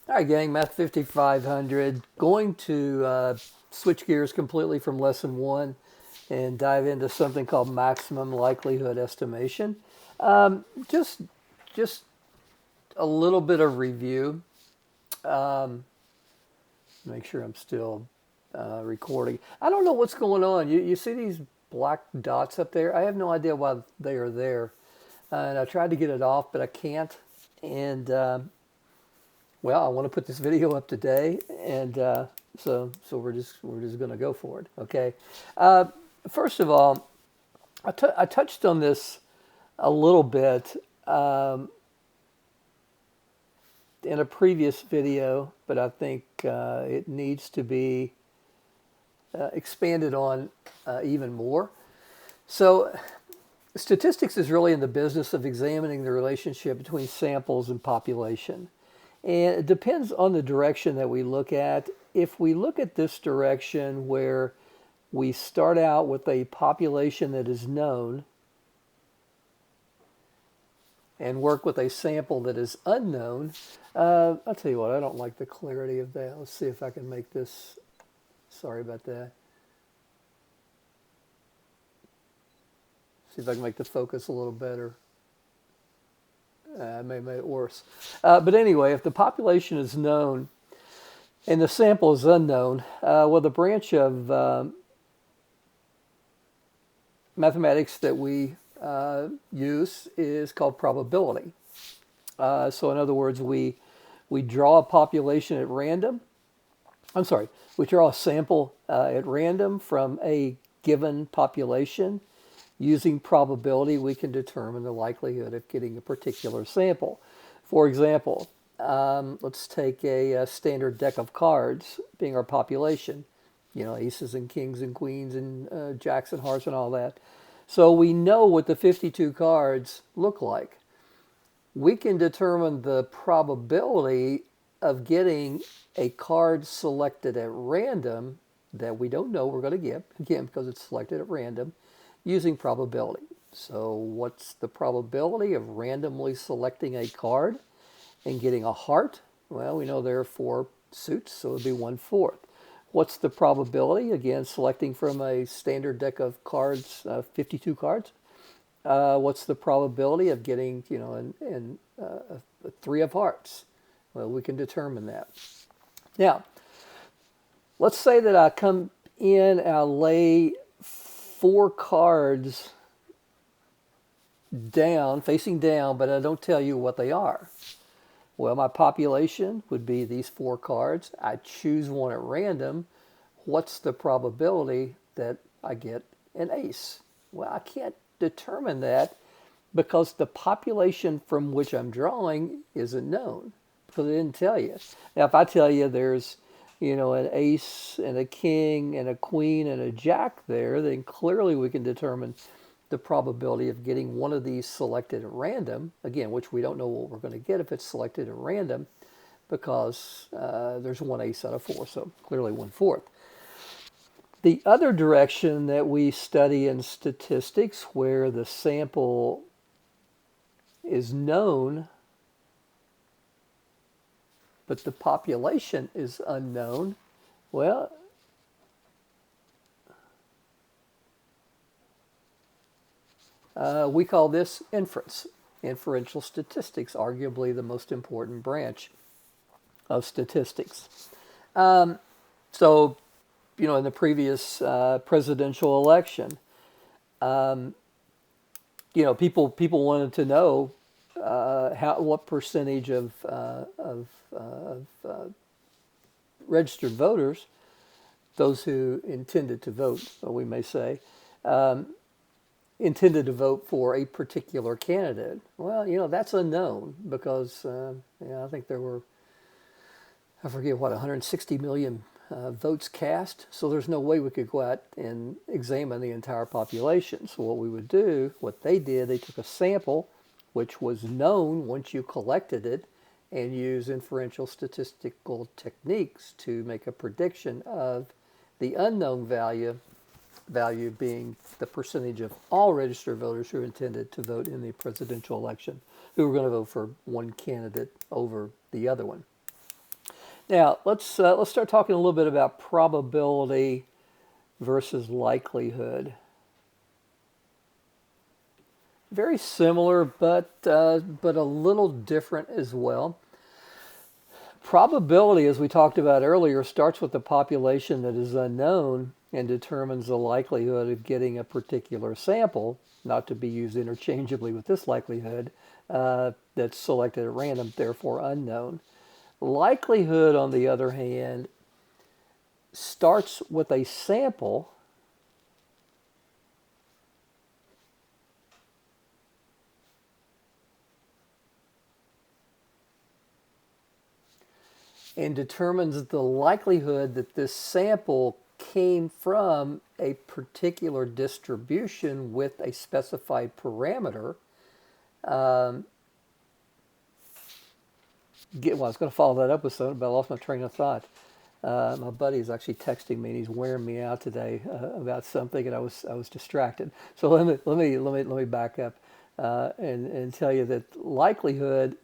All right, gang, Math 5500. Going to switch gears completely from lesson one and dive into something called maximum likelihood estimation. Just, just a little bit of review. Um, Make sure I'm still recording. I don't know what's going on. You see these black dots up there? I have no idea why they are there. And I tried to get it off, but I can't. And well, I want to put this video up today, and so we're just going to go for it. Okay. Uh, First of all, I touched on this a little bit in a previous video, but I think it needs to be expanded on even more. So, statistics is really in the business of examining the relationship between samples and population. And it depends on the direction that we look at. If we look at this direction where we start out with a population that is known and work with a sample that is unknown, I'll tell you what, I don't like the clarity of that. Let's see if I can make this, sorry about that. See if I can make the focus a little better. I may make it worse. But anyway, if the population is known and the sample is unknown, well, the branch of mathematics that we use is called probability. So in other words, we draw a population at random. I'm sorry, we draw a sample at random from a given population. Using probability, we can determine the likelihood of getting a particular sample. For example, let's take a standard deck of cards being our population. You know, aces and kings and queens and jacks and hearts and all that. So we know what the 52 cards look like. We can determine the probability of getting a card selected at random that we don't know we're going to get, again, because it's selected at random, using probability. So what's the probability of randomly selecting a card and getting a heart? Well, we know there are four suits, so it would be 1/4. What's the probability? Again, selecting from a standard deck of cards, 52 cards. What's the probability of getting, a three of hearts? Well, we can determine that. Now, let's say that I come in and I lay four cards down, facing down, but I don't tell you what they are. Well, my population would be these four cards. I choose one at random. What's the probability that I get an ace? Well, I can't determine that because the population from which I'm drawing isn't known because I didn't tell you. Now, if I tell you there's, an ace and a king and a queen and a jack there, then clearly we can determine the probability of getting one of these selected at random, again, which we don't know what we're going to get if it's selected at random because there's one ace out of four, so clearly 1/4. The other direction that we study in statistics where the sample is known but the population is unknown, well, we call this inference. Inferential statistics, arguably the most important branch of statistics. So, in the previous presidential election, people wanted to know what percentage of registered voters, those who intended to vote, we may say, intended to vote for a particular candidate. Well, that's unknown because I think there were, I forget what, 160 million votes cast. So there's no way we could go out and examine the entire population. So what we would do, what they did, they took a sample, which was known once you collected it, and use inferential statistical techniques to make a prediction of the unknown value being the percentage of all registered voters who intended to vote in the presidential election, who were going to vote for one candidate over the other one. Now let's start talking a little bit about probability versus likelihood. Very similar, but a little different as well. Probability, as we talked about earlier, starts with the population that is unknown and determines the likelihood of getting a particular sample, not to be used interchangeably with this likelihood, that's selected at random, therefore unknown. Likelihood, on the other hand, starts with a sample and determines the likelihood that this sample came from a particular distribution with a specified parameter. Um, well, I was going to follow that up with something, but I lost my train of thought. My buddy is actually texting me, and he's wearing me out today about something, and I was distracted. So let me back up and tell you that likelihood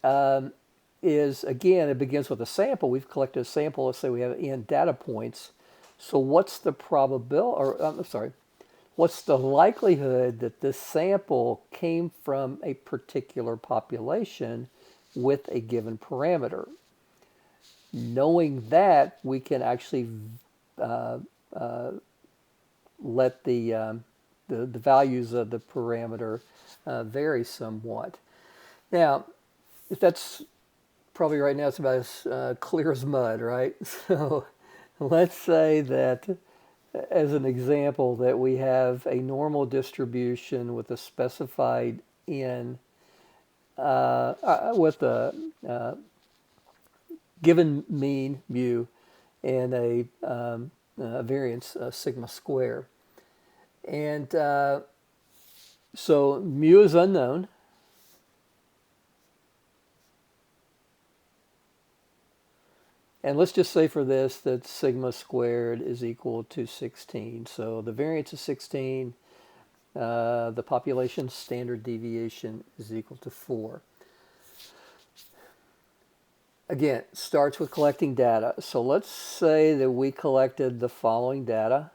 um, is, again, it begins with a sample. We've collected a sample. Let's say we have n data points. So what's the probability, or I'm sorry, what's the likelihood that this sample came from a particular population with a given parameter? Knowing that, we can actually uh, uh, let the values of the parameter vary somewhat. Now, if that's probably right now, it's about as clear as mud, right? So let's say that, as an example, that we have a normal distribution with a specified n with a given mean mu and a variance sigma square. And so mu is unknown. And let's just say for this that sigma squared is equal to 16. So the variance is 16. The population standard deviation is equal to 4. Again, it starts with collecting data. So let's say that we collected the following data.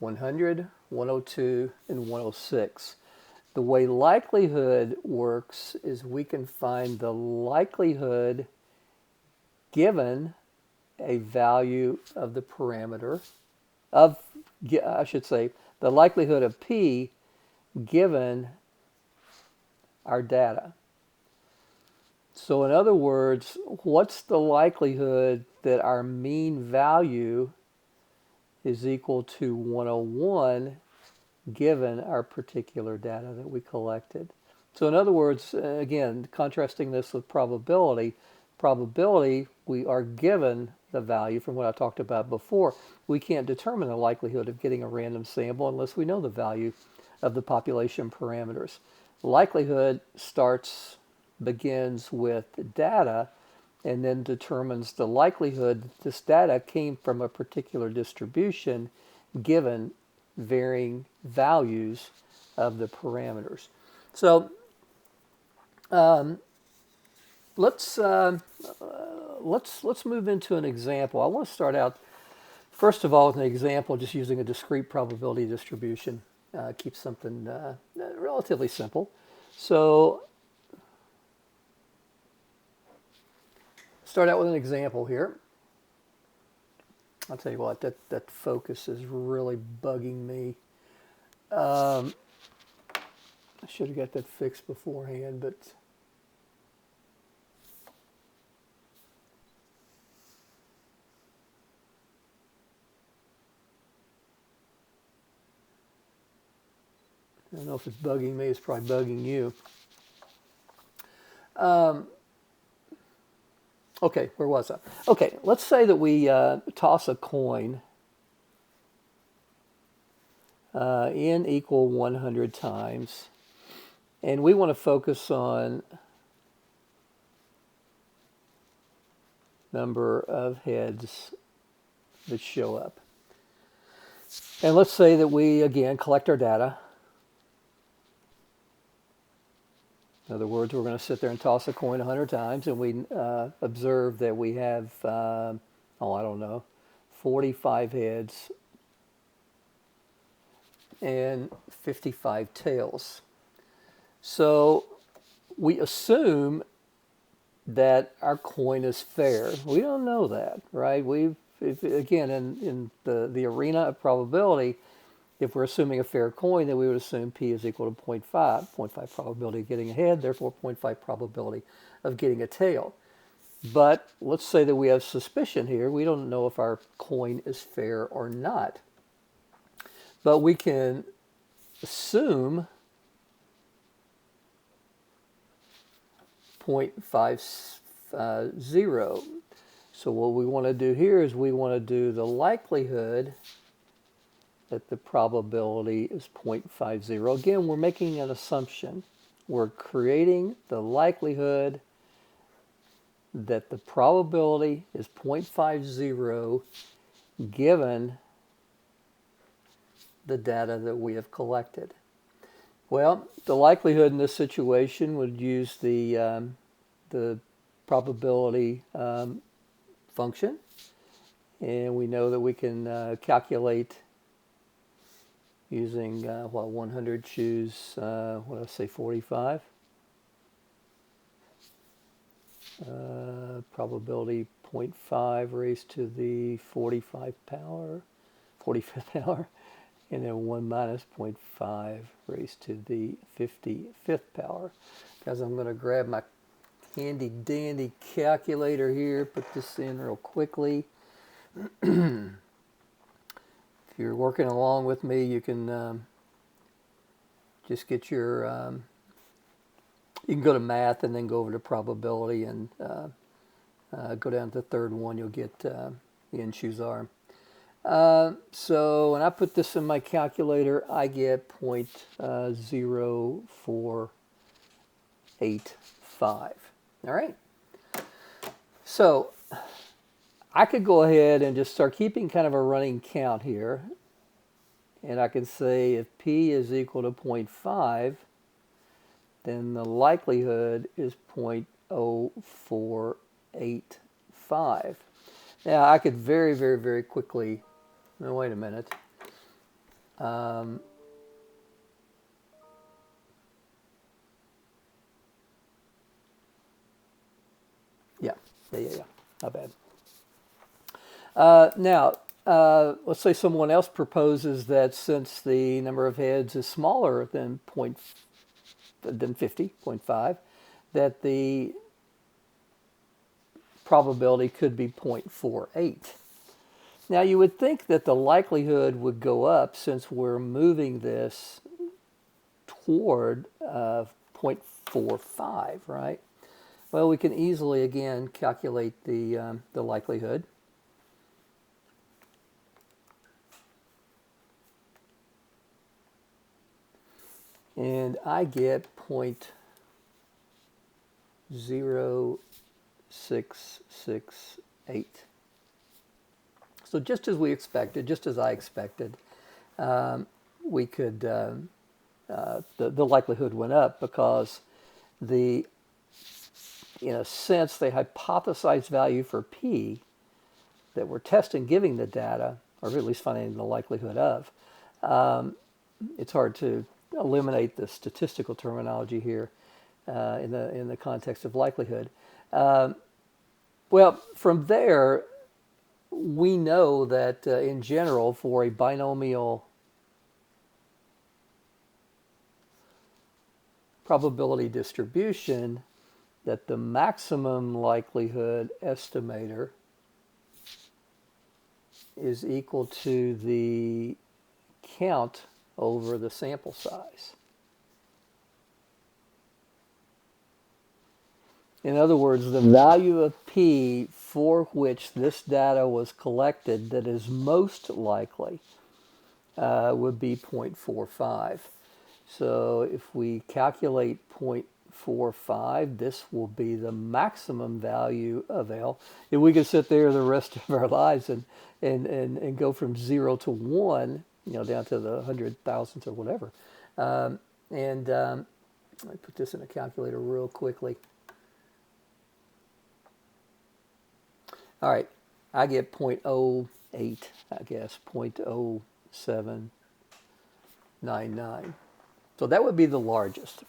(100, 102, and 106). The way likelihood works is we can find the likelihood given a value of the parameter of, I should say, the likelihood of P given our data. So in other words, what's the likelihood that our mean value is equal to 101 given our particular data that we collected? So in other words, again, contrasting this with probability, we are given the value from what I talked about before. We can't determine the likelihood of getting a random sample unless we know the value of the population parameters. Likelihood begins with data and then determines the likelihood that this data came from a particular distribution given varying values of the parameters. So let's move into an example. I want to start out first of all with an example just using a discrete probability distribution. Keep something relatively simple. So start out with an example here. I'll tell you what, that focus is really bugging me. I should have got that fixed beforehand, but I don't know if it's bugging me, it's probably bugging you. Okay, where was I? Okay, let's say that we toss a coin n equal 100 times, and we want to focus on number of heads that show up. And let's say that we, again, collect our data. In other words, we're going to sit there and toss a coin 100 times, and we observe that we have, I don't know, 45 heads and 55 tails. So we assume that our coin is fair. We don't know that, right? Again, in the arena of probability, if we're assuming a fair coin, then we would assume P is equal to 0.5. 0.5 probability of getting a head, therefore 0.5 probability of getting a tail. But let's say that we have suspicion here. We don't know if our coin is fair or not. But we can assume 0.50. So what we want to do here is we want to do the likelihood that the probability is 0.50. Again, we're making an assumption. We're creating the likelihood that the probability is 0.50 given the data that we have collected. Well, the likelihood in this situation would use the probability function, and we know that we can calculate using 100 choose what did I say, 45. Probability 0.5 raised to the 45th power, and then 1 minus 0.5 raised to the 55th power. Guys, I'm going to grab my handy dandy calculator here, put this in real quickly. If you're working along with me, you can just get your, you can go to math and then go over to probability and go down to the third one, you'll get in choose R. So when I put this in my calculator, I get 0.0485. All right. So I could go ahead and just start keeping kind of a running count here. And I can say if P is equal to 0.5, then the likelihood is 0.0485. Now I could very, very, very quickly, no, wait a minute. Yeah, not bad. Now, let's say someone else proposes that since the number of heads is smaller than 50.5, that the probability could be 0.48. Now you would think that the likelihood would go up since we're moving this toward 0.45, right? Well, we can easily again calculate the likelihood. And I get 0.0668. So just as we expected, just as I expected, we could, the likelihood went up because in a sense, the hypothesized value for P that we're testing, giving the data, or at least finding the likelihood of, it's hard to eliminate the statistical terminology here in the context of likelihood. Well, from there, we know that in general, for a binomial probability distribution, that the maximum likelihood estimator is equal to the count over the sample size. In other words, the value of P for which this data was collected that is most likely would be 0.45. So if we calculate 0.45. This will be the maximum value of L. If we could sit there the rest of our lives and go from 0 to 1, down to the 100,000th or whatever. Let me put this in a calculator real quickly. All right, I get 0.08, I guess, 0.0799. So that would be the largest.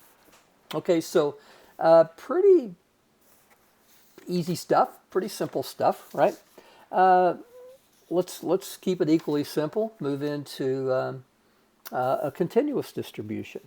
Okay, so pretty easy stuff, pretty simple stuff, right? Let's keep it equally simple. Move into a continuous distribution.